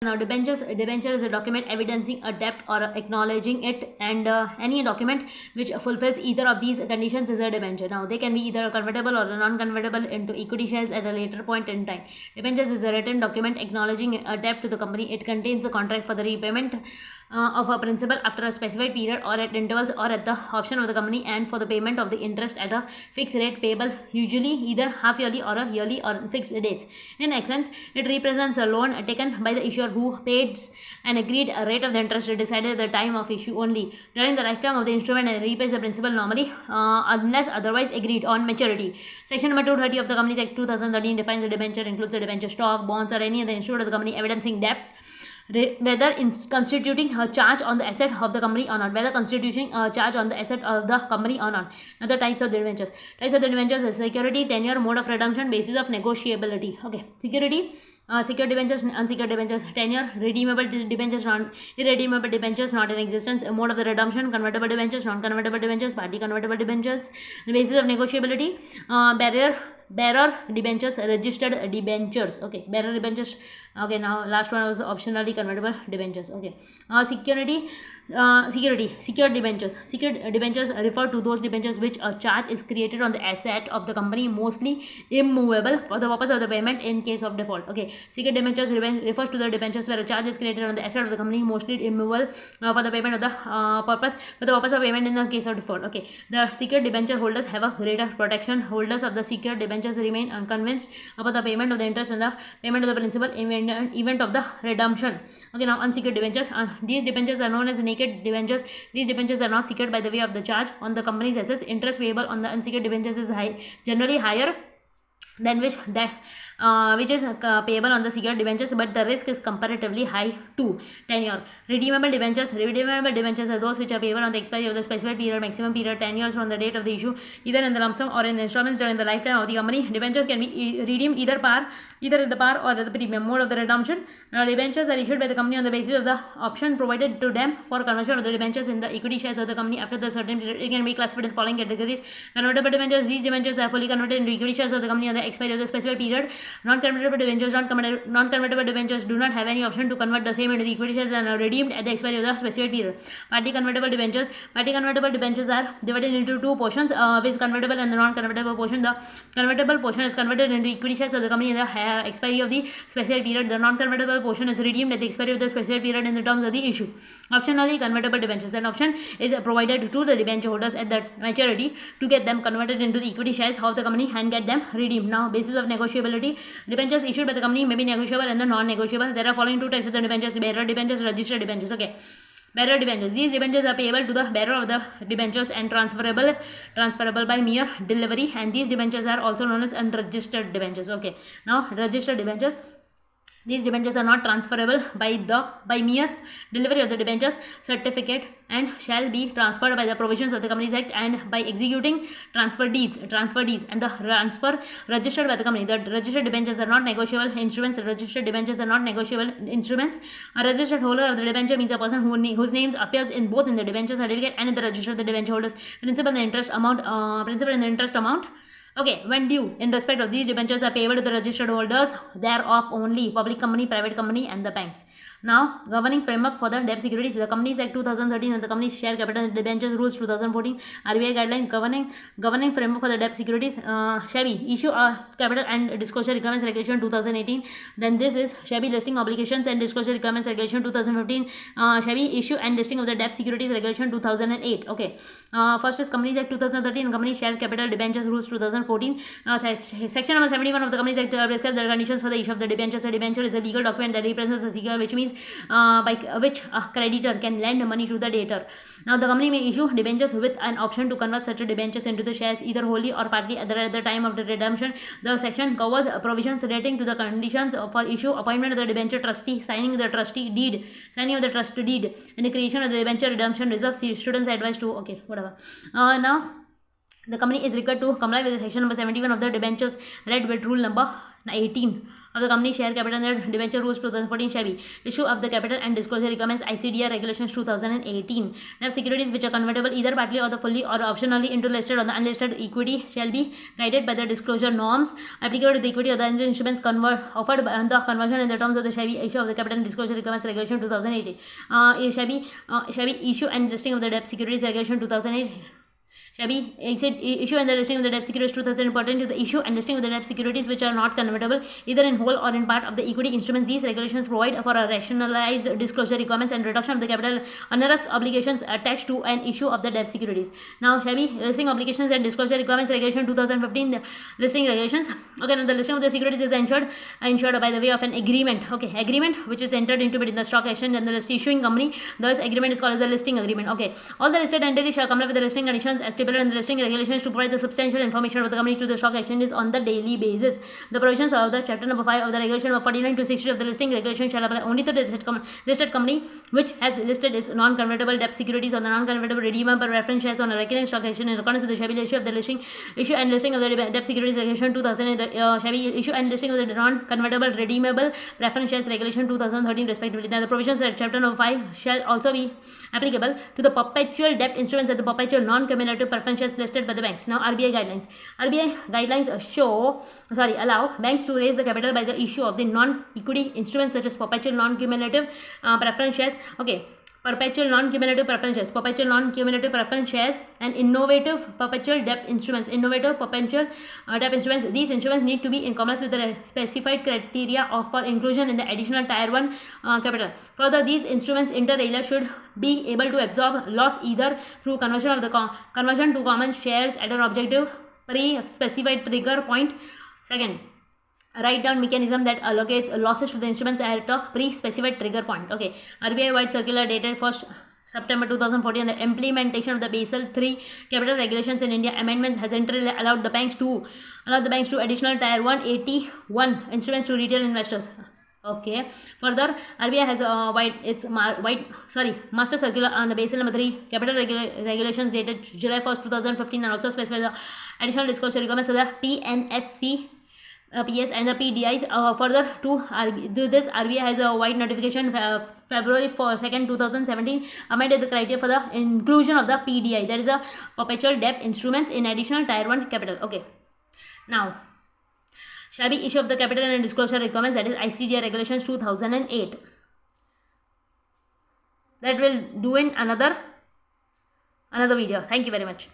Now, debenture is a document evidencing a debt or acknowledging it, and any document which fulfills either of these conditions is a debenture. Now, they can be either convertible or non-convertible into equity shares at a later point in time. Debentures is a written document acknowledging a debt to the company. It contains the contract for the repayment of a principal after a specified period or at intervals or at the option of the company, and for the payment of the interest at a fixed rate payable usually either half yearly or a yearly or fixed dates. In essence, it represents a loan taken by the issuer who pays an agreed rate of the interest decided at the time of issue only during the lifetime of the instrument and repays the principal normally unless otherwise agreed on maturity. Section number 230 of the Companies Act 2013 defines a debenture includes a debenture stock, bonds, or any other instrument of the company evidencing debt, whether constituting a charge on the asset of the company or not, whether constituting a charge on the asset of the company or not. Now, the types of the debentures. Types of the debentures is security, tenure, mode of redemption, basis of negotiability. Okay, security, secured debentures, unsecured debentures, tenure, redeemable debentures, irredeemable debentures not in existence, mode of the redemption, convertible debentures, non-convertible debentures, party convertible debentures, the basis of negotiability, bearer debentures, registered debentures. Okay, bearer debentures. Okay, now last one was optionally convertible debentures. Okay, secured debentures. Secured debentures refer to those debentures which a charge is created on the asset of the company, mostly immovable, for the purpose of the payment in case of default. Okay, secured debentures refers to the debentures where a charge is created on the asset of the company, mostly immovable, for the payment of the purpose of payment in the case of default. Okay, the secured debenture holders have a greater protection. Holders of the secured debentures remain unconvinced about the payment of the interest and the payment of the principal in event of the redemption. Okay, now unsecured debentures. These debentures are known as naked debentures. These debentures are not secured by the way of the charge on the company's assets. Interest payable on the unsecured debentures is generally higher than which is payable on the secured debentures, but the risk is comparatively high too. Tenure. Redeemable debentures. Redeemable debentures are those which are payable on the expiry of the specified period, maximum period 10 years from the date of the issue, either in the lump sum or in installments during the lifetime of the company. Debentures can be redeemed either at the par or at the premium. Mode of the redemption. Debentures are issued by the company on the basis of the option provided to them for conversion of the debentures in the equity shares of the company after the certain period. It can be classified in the following categories. Convertible debentures. These debentures are fully converted into equity shares of the company on the expiry of the specified period. Non-convertible debentures do not have any option to convert the same into the equity shares and are redeemed at the expiry of the specified period. Party convertible debentures are divided into two portions, which convertible and the non-convertible portion. The convertible portion is converted into equity shares of the company in the expiry of the specified period. The non-convertible portion is redeemed at the expiry of the specified period in the terms of the issue. Optionally convertible debentures. An option is provided to the debenture holders at the maturity to get them converted into the equity shares of the company and get them redeemed. Now, basis of negotiability. Debentures issued by the company may be negotiable and the non-negotiable. There are following two types of the debentures: bearer debentures, registered debentures. Okay, bearer debentures. These debentures are payable to the bearer of the debentures and transferable by mere delivery, and these debentures are also known as unregistered debentures. Okay, now registered debentures. These debentures are not transferable by mere delivery of the debentures certificate and shall be transferred by the provisions of the Companies Act and by executing transfer deeds and the transfer registered by the company. The registered debentures are not negotiable instruments. Registered debentures are not negotiable instruments. A registered holder of the debenture means a person whose names appears in both in the debenture certificate and in the register of the debenture holders. Principal and interest amount. Okay, when due in respect of these debentures are payable to the registered holders thereof only, public company, private company, and the banks. Now, governing framework for the debt securities. The Companies Act 2013 and the Companies Share Capital Debentures Rules 2014, RBI guidelines governing framework for the debt securities. SEBI issue capital and disclosure requirements regulation 2018. Then this is SEBI listing obligations and disclosure requirements regulation 2015. SEBI issue and listing of the debt securities regulation 2008. Okay, first is Companies Act 2013, Companies Share Capital Debentures Rules 2014. Section number 71 of the Companies Act prescribes the conditions for the issue of the debentures. A debenture is a legal document that represents a secure, which means by which a creditor can lend money to the debtor. Now, the company may issue debentures with an option to convert such debentures into the shares either wholly or partly at the time of the redemption. The section covers provisions relating to the conditions for issue, appointment of the debenture trustee, signing of the trust deed, and the creation of the debenture redemption reserve. Students advised to now. The company is required to comply with the section number 71 of the debentures read with rule number 18. of the company share capital under debenture rules 2014 SEBI. Issue of the capital and disclosure requirements ICDR regulations 2018. Now securities which are convertible either partly or the fully or optionally into listed or the unlisted equity shall be guided by the disclosure norms applicable to the equity or the instruments offered by the conversion in the terms of the SEBI issue of the capital and disclosure requirements regulation 2018. SEBI issue and listing of the debt securities regulation 2008. SEBI issue and the listing of the debt securities 2000 important to the issue and listing of the debt securities which are not convertible either in whole or in part of the equity instruments. These regulations provide for a rationalized disclosure requirements and reduction of the capital onerous obligations attached to an issue of the debt securities. Now SEBI listing obligations and disclosure requirements regulation 2015 the listing regulations. Okay, now the listing of the securities is ensured by the way of an agreement. Okay, agreement which is entered into between the stock exchange and the issuing company. Thus agreement is called as the listing agreement. Okay, all the listed entities shall comply with the listing conditions as and the listing regulations to provide the substantial information about the company to the stock exchanges on the daily basis. The provisions of the chapter number 5 of the regulation of 49 to 60 of the listing regulation shall apply only to the listed company which has listed its non-convertible debt securities on the non-convertible redeemable preference shares on a recognized stock exchange in accordance with the SEBI issue of the listing issue and listing of the debt securities regulation 2000 the SEBI issue and listing of the non-convertible redeemable preference shares regulation 2013 respectively. Now the provisions of chapter number 5 shall also be applicable to the perpetual debt instruments and the perpetual non-cumulative preference shares listed by the banks. Now RBI guidelines. RBI guidelines allow banks to raise the capital by the issue of the non-equity instruments such as perpetual non-cumulative preference shares. Okay. Perpetual non-cumulative preference shares and innovative perpetual debt instruments. These instruments need to be in compliance with the specified criteria for inclusion in the additional tier 1 capital. Further, these instruments inter alia should be able to absorb loss either through conversion to common shares at an objective pre-specified trigger point. Second, write down mechanism that allocates losses to the instruments at a pre-specified trigger point. Okay, RBI wide circular dated 1st September 2014 on the implementation of the Basel III capital regulations in India amendments has entirely allowed the banks to additional tier 181 instruments to retail investors. Okay. Further, RBI has master circular on the Basel number 3 capital regulations dated July 1st 2015 and also specifies the additional disclosure requirements of the PNSC PS and the PDIs. Further to do this, RBI has a wide notification February 2nd 2017 amended the criteria for the inclusion of the PDI, that is a perpetual debt instruments in additional tier 1 capital. Okay, now SEBI issue of the capital and disclosure requirements, that is ICDR regulations 2008. That will do in another video. Thank you very much.